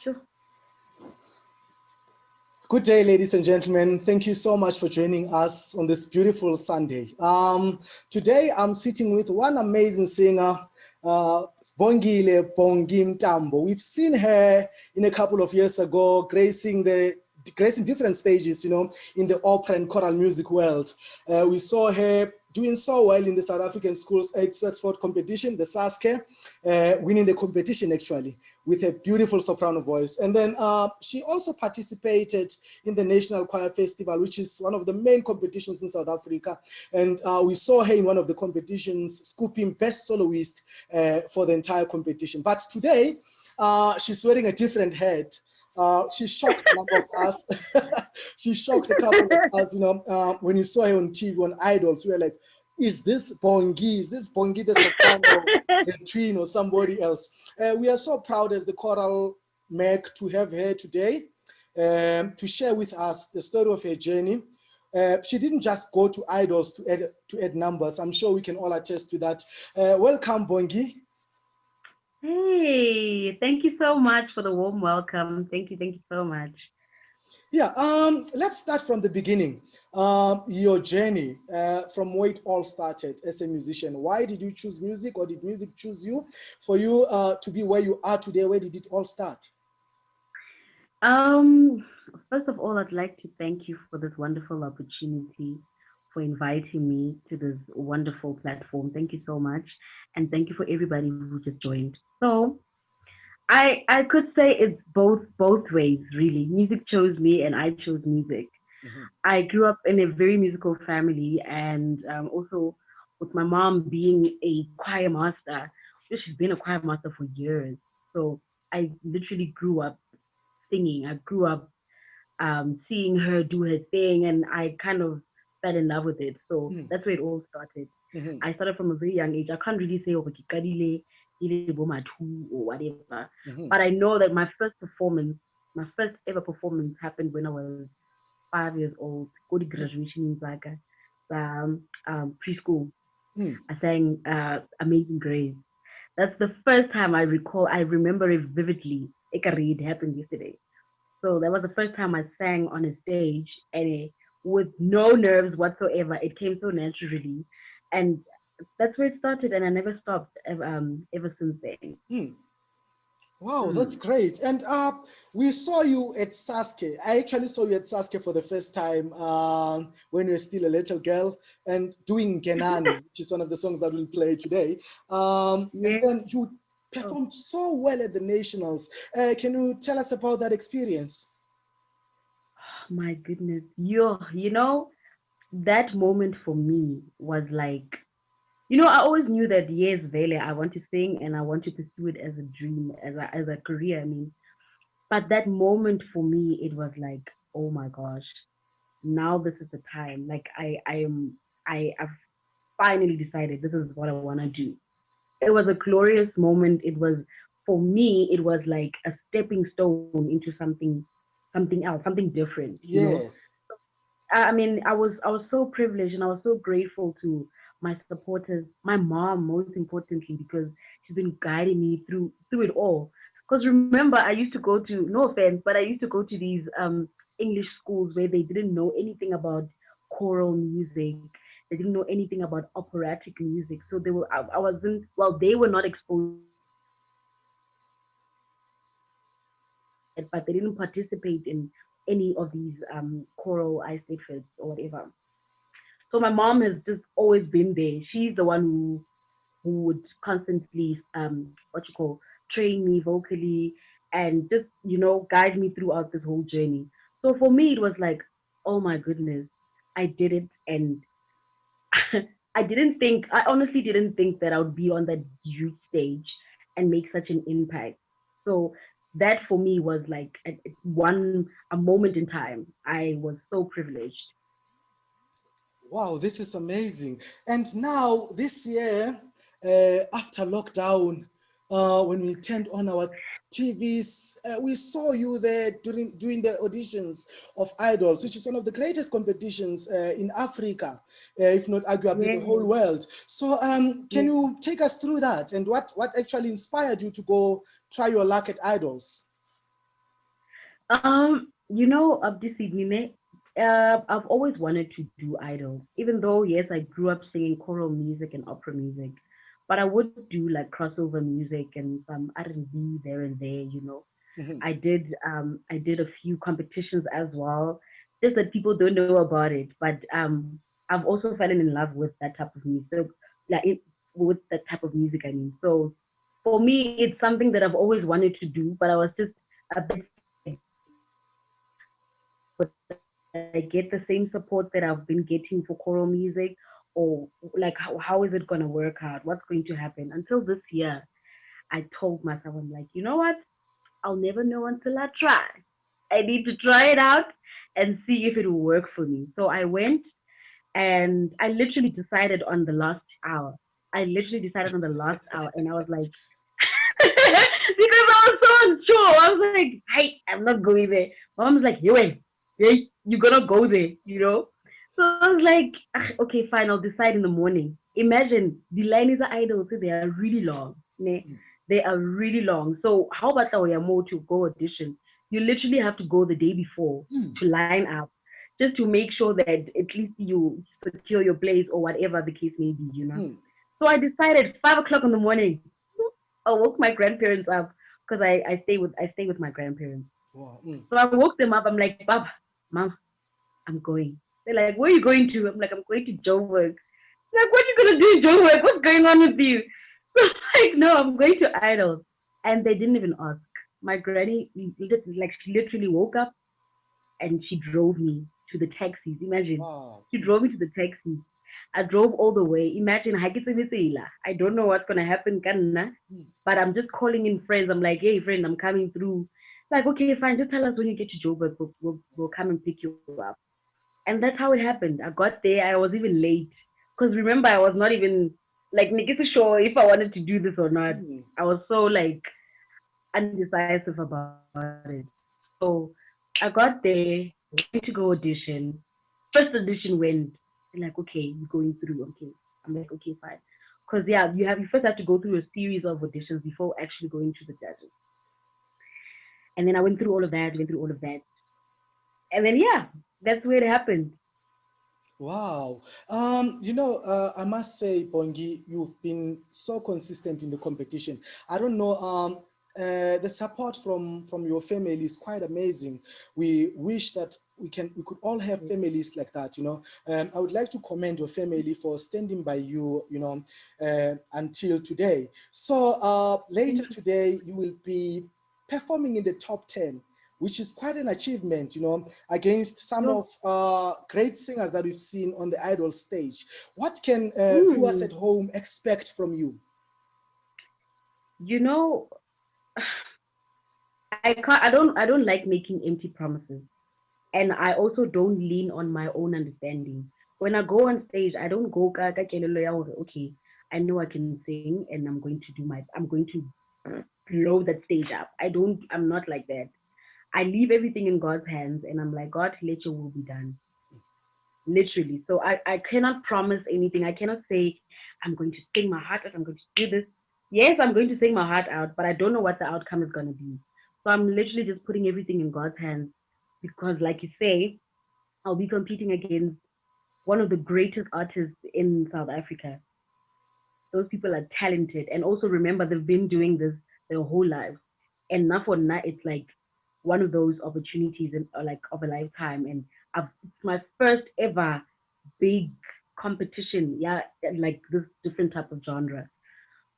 Good day, ladies and gentlemen. Thank you so much for joining us on this beautiful Sunday. Today, I'm sitting with one amazing singer, Bongi Mntambo. We've seen her in a couple of years ago, gracing different stages, in the opera and choral music world. We saw her doing so well in the South African Schools 8 Sport competition, the SASKE, winning the competition actually with a beautiful soprano voice. And then she also participated in the National Choir Festival, which is one of the main competitions in South Africa. And we saw her in one of the competitions, scooping best soloist for the entire competition. But today, she's wearing a different hat. She shocked a number of us. She shocked a couple of us, when you saw her on TV, on Idols, we were like, is this Bongi? Is this Bongi the soprano, the twin, or somebody else? We are so proud as the Choral Mac to have her today to share with us the story of her journey. She didn't just go to Idols to add numbers. I'm sure we can all attest to that. Welcome, Bongi. Hey, thank you so much for the warm welcome. Thank you so much. Yeah, let's start from the beginning. Your journey from where it all started as a musician. Why did you choose music, or did music choose you? For you to be where you are today, where did it all start? First of all, I'd like to thank you for this wonderful opportunity, for inviting me to this wonderful platform. Thank you so much. And thank you for everybody who just joined. So I could say it's both ways, really. Music chose me and I chose music. Mm-hmm. I grew up in a very musical family, and also with my mom being a choir master. She's been a choir master for years. So I literally grew up singing. I grew up seeing her do her thing, and I kind of fell in love with it. So that's where it all started. Mm-hmm. I started from a very young age. I can't really say over Kikadile, or whatever, Mm-hmm. but I know that my first ever performance happened when I was 5 years old. Go to graduation in Zaga, preschool. Mm. I sang Amazing Grace. That's the first time I recall. I remember it vividly. It happened yesterday. So that was the first time I sang on a stage, and with no nerves whatsoever. It came so naturally, and that's where it started. And I never stopped ever since then. Mm. Wow, Hmm. that's great. And we saw you at Saske. I actually saw you at Saske for the first time when you were still a little girl and doing Genani, which is one of the songs that we'll play today. And Yeah. then you Oh, performed so well at the Nationals. Can you tell us about that experience? my goodness, you know that moment for me was like, I always knew that yes, Vele, I want to sing and I want to pursue it as a dream, as a career. I mean, but that moment for me, it was like, oh my gosh, now this is the time. Like I've finally decided this is what I want to do. It was a glorious moment. It was, for me, it was like a stepping stone into something else, something different. Yes. I mean, I was so privileged, and I was so grateful to my supporters, my mom most importantly, because she's been guiding me through it all. Because remember, I used to go to, no offense, but I used to go to these English schools where they didn't know anything about choral music. They didn't know anything about operatic music. So I wasn't, well, they were not exposed to it, but they didn't participate in any of these choral choral I state fits or whatever. So my mom has just always been there. She's the one who would constantly what you call train me vocally, and just guide me throughout this whole journey. So for me, it was like, oh my goodness, I did it, and I honestly didn't think that I would be on that huge stage and make such an impact. So that for me was like a moment in time. I was so privileged. Wow, this is amazing. And now, this year, after lockdown, when we turned on our TVs, we saw you there doing the auditions of Idols, which is one of the greatest competitions in Africa, if not arguably the whole Yeah, world. So, can yeah. you take us through that and what actually inspired you to go try your luck at Idols? Abdi Sidney, I've always wanted to do idols, even though yes, I grew up singing choral music and opera music, but I would do like crossover music and some R&B there and there. Mhm, I did a few competitions as well, just that people don't know about it. But I've also fallen in love with that type of music. So like with that type of music, I mean. So for me, it's something that I've always wanted to do, but I was just a bit scared would I get the same support that I've been getting for choral music, or like how is it gonna work out? What's going to happen? Until this year, I told myself, I'm like, you know what? I'll never know until I try. I need to try it out and see if it will work for me. So I went and I literally decided on the last hour. I literally decided on the last hour, and I was like, because I was so unsure. I was like, hey, I'm not going there. My mom was like, you wait, hey, you gonna go there. So I was like, "Ah, okay, fine, I'll decide in the morning. Imagine the line is idols, so they are really long. Ne? They are really long. So how about Oyamo to go audition? You literally have to go the day before mm, to line up, just to make sure that at least you secure your place or whatever the case may be. mm. So I decided 5 o'clock in the morning. I woke my grandparents up because I stay with my grandparents. Wow. Mm, So I woke them up. I'm like, Bab, Mom, I'm going. They're like, where are you going to? I'm like, I'm going to Joburg. They're like, what you gonna do in Joburg? What's going on with you? So I'm like, no, I'm going to Idols. And they didn't even ask. My granny, like, she literally woke up and she drove me to the taxis. Imagine, wow. she Mm, drove me to the taxi. I drove all the way. Imagine, I don't know what's gonna happen, kanna. mm. But I'm just calling in friends. I'm like, hey, friend, I'm coming through. Like, okay, fine. Just tell us when you get to Joburg. We'll come and pick you up. And that's how it happened. I got there. I was even late because remember, I was not even like Nikita sure if I wanted to do this or not. Mm. I was so like undecisive about it. So I got there, went to go audition. First audition went. They're like, okay, you're going through. Okay, I'm like, okay, fine. Cause yeah, you first have to go through a series of auditions before actually going to the judges. And then I went through all of that, and then yeah, that's where it happened. Wow. I must say, Bongi, you've been so consistent in the competition. I don't know. The support from your family is quite amazing. We wish that we could all have families like that. I would like to commend your family for standing by you. Until today. So later Thank you. today, you will be performing in the top 10, which is quite an achievement, against some Yo, of great singers that we've seen on the Idol stage. What can viewers at mm, home expect from you? you know, I don't like making empty promises, and I also don't lean on my own understanding. When I go on stage, I don't go ka kelelo ya hore, okay, I know I can sing and I'm going to blow that stage up. I'm not like that. I leave everything in God's hands and I'm like, God, let your will be done. Literally. So I cannot promise anything. I cannot say I'm going to sing my heart out, I'm going to do this. Yes, I'm going to sing my heart out, but I don't know what the outcome is going to be. So I'm literally just putting everything in God's hands because, like you say, I'll be competing against one of the greatest artists in South Africa. Those people are talented, and also remember they've been doing this their whole lives. And now for now, it's like one of those opportunities in like of a lifetime. And it's my first ever big competition, yeah, like this different type of genre.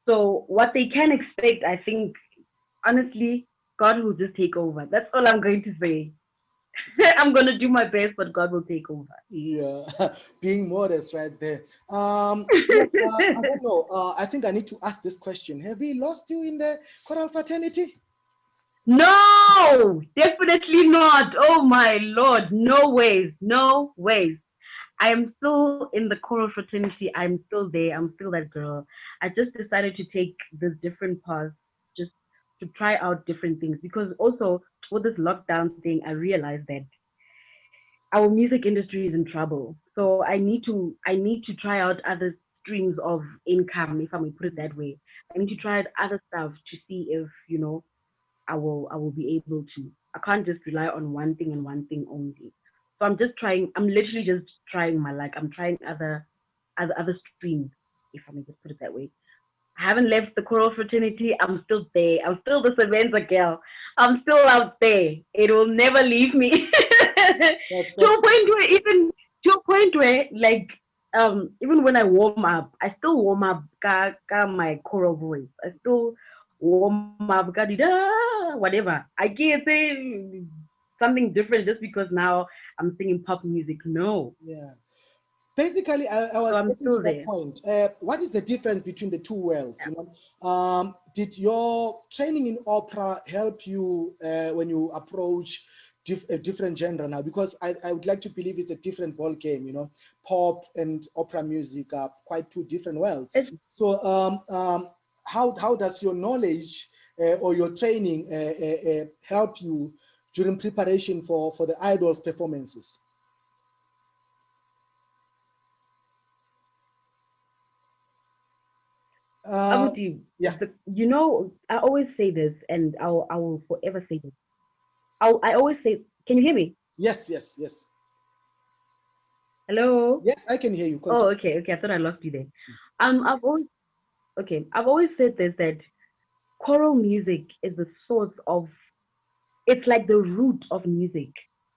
So what they can expect, I think, honestly, God will just take over. That's all I'm going to say. I'm gonna do my best, but God will take over. Yeah, being modest right there. I don't know. I think I need to ask this question. Have we lost you in the choral fraternity? No, definitely not. Oh my lord, no ways, no ways. I am still in the choral fraternity. I'm still there. I'm still that girl. I just decided to take this different path just to try out different things because also with this lockdown thing, I realized that our music industry is in trouble. So I need to try out other streams of income, if I may put it that way. I need to try out other stuff to see if I will be able to. I can't just rely on one thing and one thing only. So I'm just trying. I'm literally just trying my luck. I'm trying other streams, if I may just put it that way. I haven't left the choral fraternity. I'm still there. I'm still the Savenza girl. I'm still out there. It will never leave me. To That's a point where like even when I warm up, I still warm up ka my choral voice. I still warm up ka di da whatever. I can't say something different just because now I'm singing pop music. No. yeah. Basically, I So was I'm getting to still that there. point. What is the difference between the two worlds? You know, did your training in opera help you when you approach a different genre now? Because I would like to believe it's a different ball game. You know, pop and opera music are quite two different worlds. It, So, how does your knowledge or your training help you during preparation for the idols performances? Uh, Abuti, yeah. I always say this, and I will forever say this. I always say, can you hear me? Yes, yes, yes. Hello. Yes, I can hear you. Oh, Continue. okay, okay. I thought I lost you there. I've always I've always said this that choral music is the source of. It's like the root of music.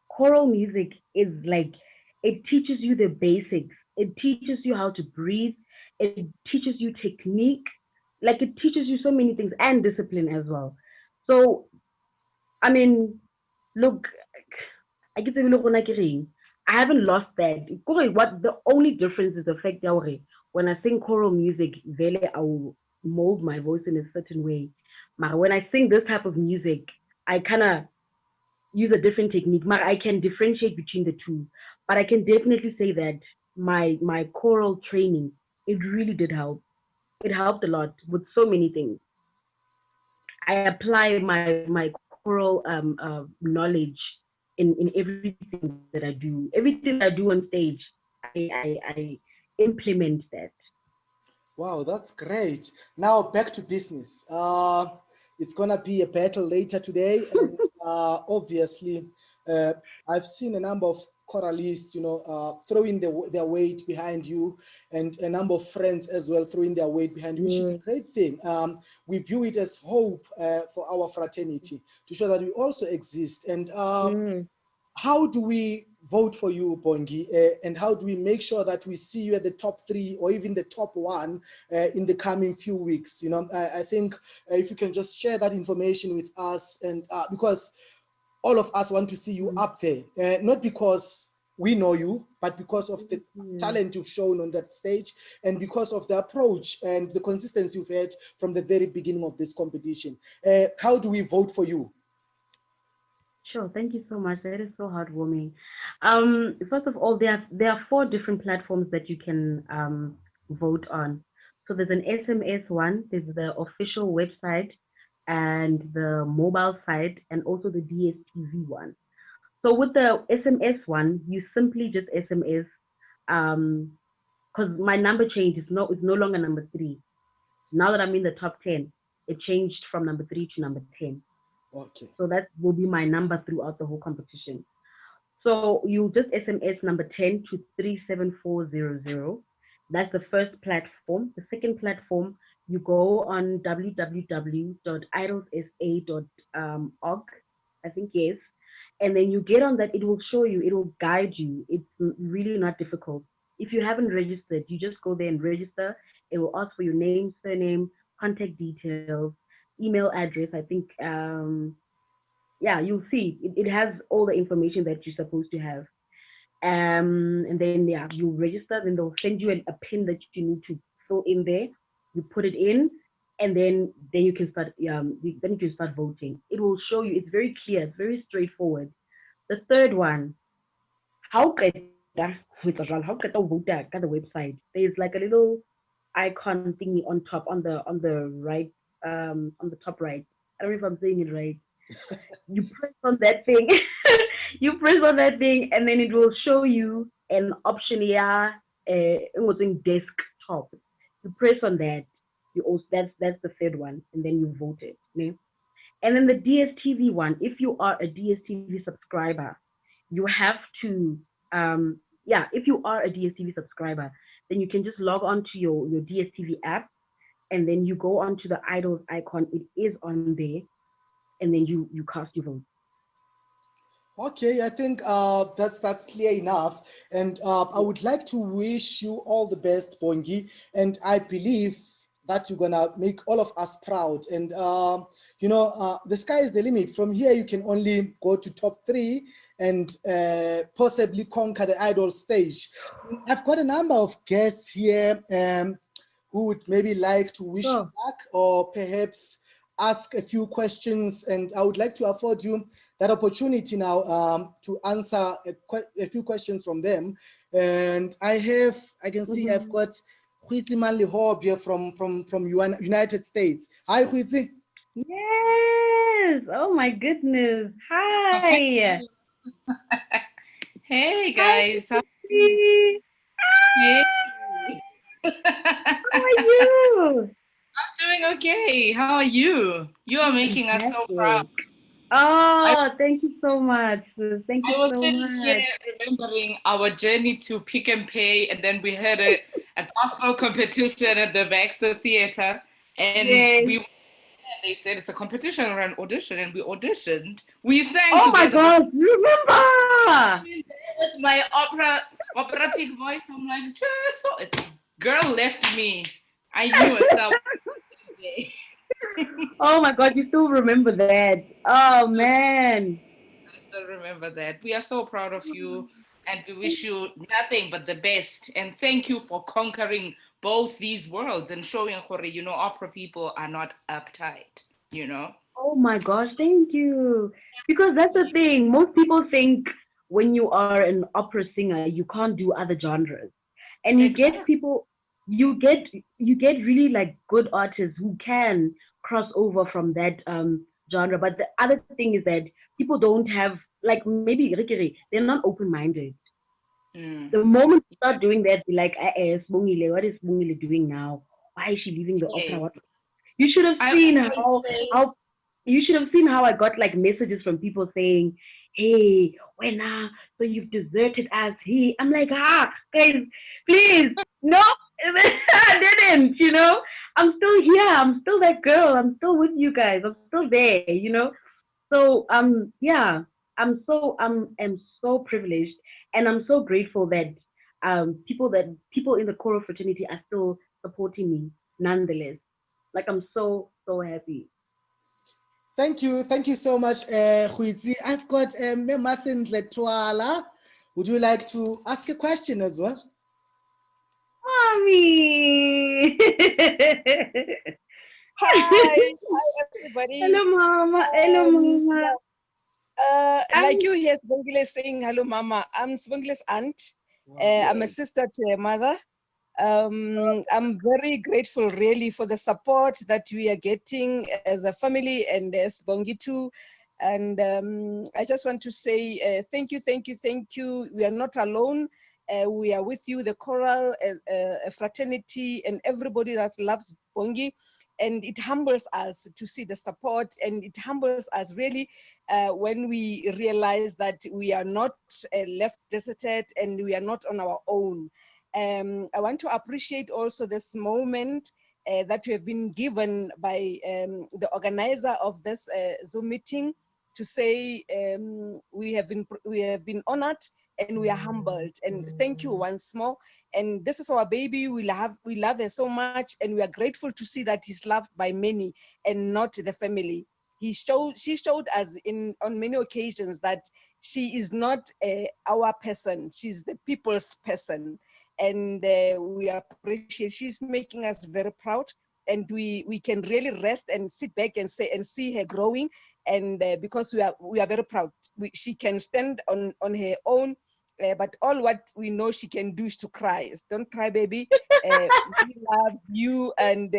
Choral music is like it teaches you the basics. It teaches you how to breathe. It teaches you technique. Like it teaches you so many things and discipline as well. So I mean, look, I get I haven't lost that. What the only difference is the fact that when I sing choral music, vele I will mold my voice in a certain way. But when I sing this type of music, I kind of use a different technique. But I can differentiate between the two. But I can definitely say that my choral training, it really did help. It helped a lot with so many things. I apply my choral knowledge in everything that I do. Everything that I do on stage, I implement that. Wow, that's great. Now back to business. It's gonna be a battle later today, and obviously, uh, I've seen a number of choralists, throwing their weight behind you, and a number of friends as well throwing their weight behind you, which is a Yeah. great thing. We view it as hope for our fraternity to show that we also exist. And Yeah. how do we vote for you, Bongi? And how do we make sure that we see you at the top three or even the top one in the coming few weeks? I think if you can just share that information with us, and because all of us want to see you up there, not because we know you, but because of the Yeah. talent you've shown on that stage and because of the approach and the consistency you've had from the very beginning of this competition. How do we vote for you? Sure. Thank you so much. That is so heartwarming. First of all, there are four different platforms that you can vote on. So there's an SMS one, there's the official website, and the mobile site, and also the DSTV one. So with the SMS one, you simply just SMS, because my number change is no longer number three. Now that I'm in the top 10, it changed from number three to number 10. Okay. So that will be my number throughout the whole competition. So you just SMS number 10 to 37400. That's the first platform. The second platform, you go on www.idolsa.org, I think, yes. And then you get on that, it will show you, it will guide you. It's really not difficult. If you haven't registered, you just go there and register. It will ask for your name, surname, contact details, email address. I think yeah, you'll see it has all the information that you're supposed to have. And then yeah, you register, then they'll send you a pin that you need to fill in there. You put it in, and then you can start then you can start voting. It will show you. It's very clear. It's very straightforward. The third one, how how vote at the website. There's like a little icon thingy on top on the right on the top right. I don't know if I'm saying it right. You press on that thing. You press on that thing, and then it will show you an option here. It was in desktop. You press on that. You also that's the third one, and then you vote it. Ne? And then the DSTV one, if you are a DSTV subscriber, you have to, yeah, if you are a DSTV subscriber, then you can just log on to your DSTV app, and then you go onto the idols icon. It is on there, and then you cast your vote. Okay, I think that's clear enough, and I would like to wish you all the best, Bongi, and I believe that you're gonna make all of us proud. And the sky is the limit. From here, you can only go to top three and possibly conquer the idol stage. I've got a number of guests here who would maybe like to wish you So, back or perhaps ask a few questions, and I would like to afford you that opportunity now to answer a few questions from them. And I can see I've mhm. got Huitzi Manlihobye from United States. Hi, Huitzi. Yes. Oh my goodness. Hi. Hey Hi, guys, how are you? Chrissy. Hey. How are you? I'm doing okay. How are you? You are making us so proud. Fantastic. I, Oh, thank you so much, sis. Thank you I was so sitting here much. remembering our journey to Pick and Pay, and then we had a gospel competition at the Baxter Theater, and Yes. they said it's a competition or an audition, and we auditioned. We sang Oh my together, but gosh, remember? with my operatic voice, I'm like, "Just so girl left me. I knew a star one day." Oh my God, you still remember that. Oh man. I still remember that. We are so proud of you and we wish you nothing but the best. And thank you for conquering both these worlds and showing Hore, opera people are not uptight, you know? Oh my gosh, thank you. Because that's the thing. Most people think when you are an opera singer, you can't do other genres. And Exactly. you get really like good artists who can cross over from that genre. But the other thing is that people don't have, like, maybe Rikiri, they're not open minded. Mm. The moment you start doing that, be like, Sibongile, what is Sibongile doing now? Why is she leaving the opera? Hey, What you should have I seen always say, how you should have seen how I got like messages from people saying, "Hey, when so you've deserted us." I'm like, guys, please, no, I didn't. I'm still here. I'm still that girl. I'm still with you guys. I'm still there. So yeah, I'm so privileged, and I'm so grateful that people in the choral fraternity are still supporting me nonetheless. Like, I'm so happy. Thank you so much, Huitzi. I've got Memasin Letwala. Would you like to ask a question as well? Mommy. Hi everybody. Hello, mama. Hello, mama. Yeah, like I'm you hear Sibongile saying hello, Mama. I'm Sibongile's aunt. Wow. I'm a sister to her mother. I'm very grateful, really, for the support that we are getting as a family and as Bongi too. And I just want to say thank you, thank you, thank you. We are not alone. We are with you, the choral fraternity, and everybody that loves Bongi. And it humbles us to see the support, and it humbles us really when we realize that we are not left deserted and we are not on our own. I want to appreciate also this moment that we have been given by the organizer of this Zoom meeting to say we have been honored and we are humbled, and thank you once more. And this is our baby. We love her so much, and we are grateful to see that he's loved by many and not the family. She showed us on many occasions that she is not our person. She's the people's person, and we appreciate. She's making us very proud, and we can really rest and sit back and see her growing, and because we are very proud. She can stand on her own. But all what we know she can do is to cry. Don't cry, baby. We love you, and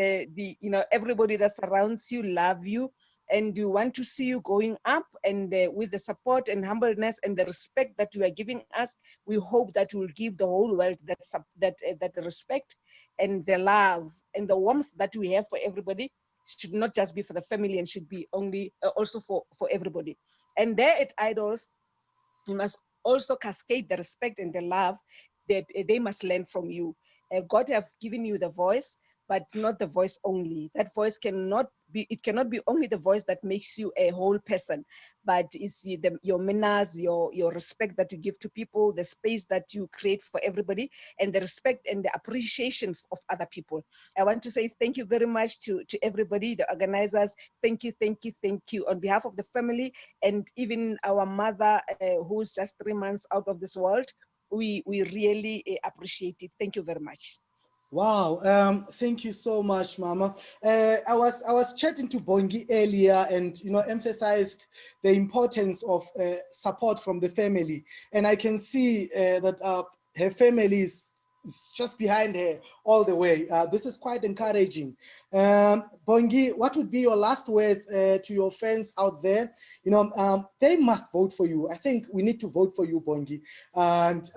everybody that surrounds you love you, and we want to see you going up. And with the support and humbleness and the respect that you are giving us, we hope that you will give the whole world that respect and the love and the warmth that we have for everybody. should not just be for the family and should be only also for everybody. And there at Idols, you must also cascade the respect and the love that they must learn from you. God have given you the voice, but not the voice only. That voice cannot be only the voice that makes you a whole person, but it's your manners, your respect that you give to people, the space that you create for everybody, and the respect and the appreciation of other people. I want to say thank you very much to everybody, the organizers. Thank you, thank you, thank you on behalf of the family, and even our mother, who's just 3 months out of this world. We really appreciate it. Thank you very much. Wow, thank you so much, Mama. I was chatting to Bongi earlier, and emphasized the importance of support from the family, and I can see that her family is just behind her all the way. This is quite encouraging. Bongi, what would be your last words to your fans out there? They must vote for you. I think we need to vote for you, Bongi. And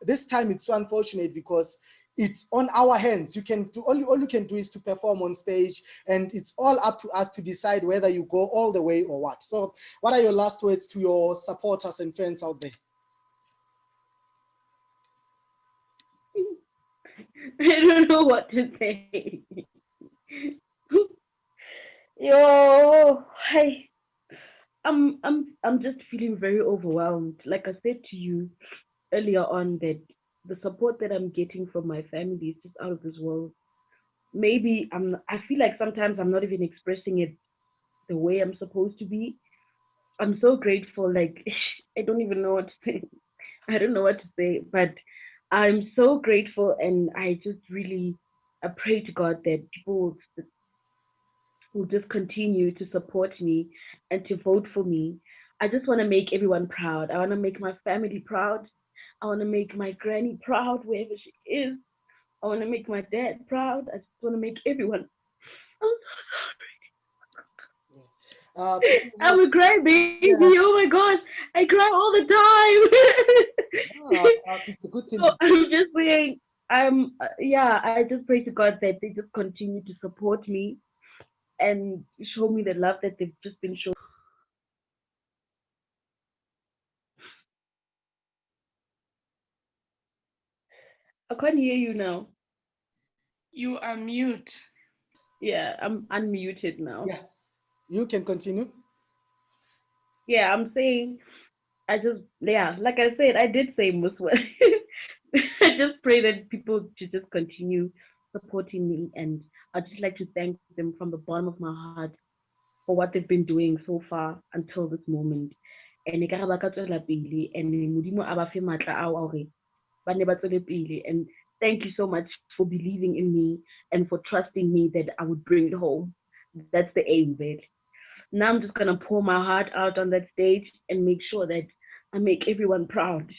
this time it's so unfortunate because it's on our hands. You can do all you can do is to perform on stage, and it's all up to us to decide whether you go all the way or what. So what are your last words to your supporters and fans out there? I don't know what to say. Yo, hi. I'm just feeling very overwhelmed. Like I said to you earlier on, that the support that I'm getting from my family is just out of this world. Maybe I feel like sometimes I'm not even expressing it the way I'm supposed to be. I'm so grateful. Like I don't even know what to say. I don't know what to say, but I'm so grateful, and I just really I pray to God that people will just continue to support me and to vote for me. I just want to make everyone proud. I want to make my family proud. I want to make my granny proud wherever she is. I want to make my dad proud. I just want to make everyone. I'm Uh, so sorry. I'm a cry baby. yeah, Oh my gosh, I cry all the time. it's a good thing So to. I'm just saying, yeah. I just pray to God that they just continue to support me and show me the love that they've just been showing. I can't hear you now. You are mute. Yeah, I'm unmuted now. Yeah, you can continue. Yeah, I'm saying yeah, like I said, I did say Muswa. I just pray that people should just continue supporting me, and I'd just like to thank them from the bottom of my heart for what they've been doing so far until this moment. And ekare ba ka tswela pele, and Modimo a ba fe matla a hore ba ne ba tswele pele. And thank you so much for believing in me and for trusting me that I would bring it home. That's the aim, babe. Now I'm just gonna pour my heart out on that stage and make sure that I make everyone proud.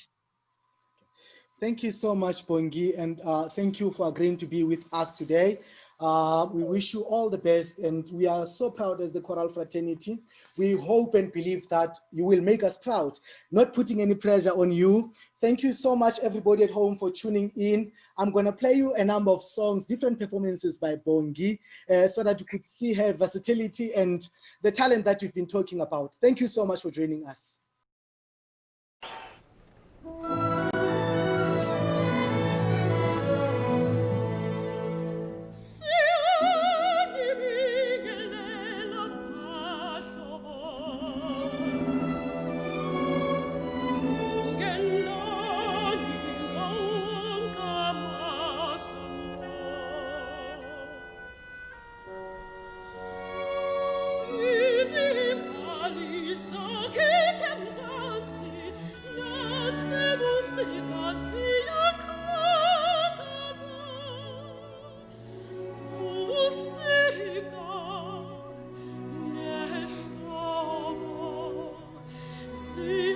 Thank you so much, Bongi, and thank you for agreeing to be with us today. We wish you all the best, and we are so proud as the Choral Fraternity. We hope and believe that you will make us proud, not putting any pressure on you. Thank you so much, everybody at home, for tuning in. I'm going to play you a number of songs, different performances by Bongi, so that you could see her versatility and the talent that we've been talking about. Thank you so much for joining us. See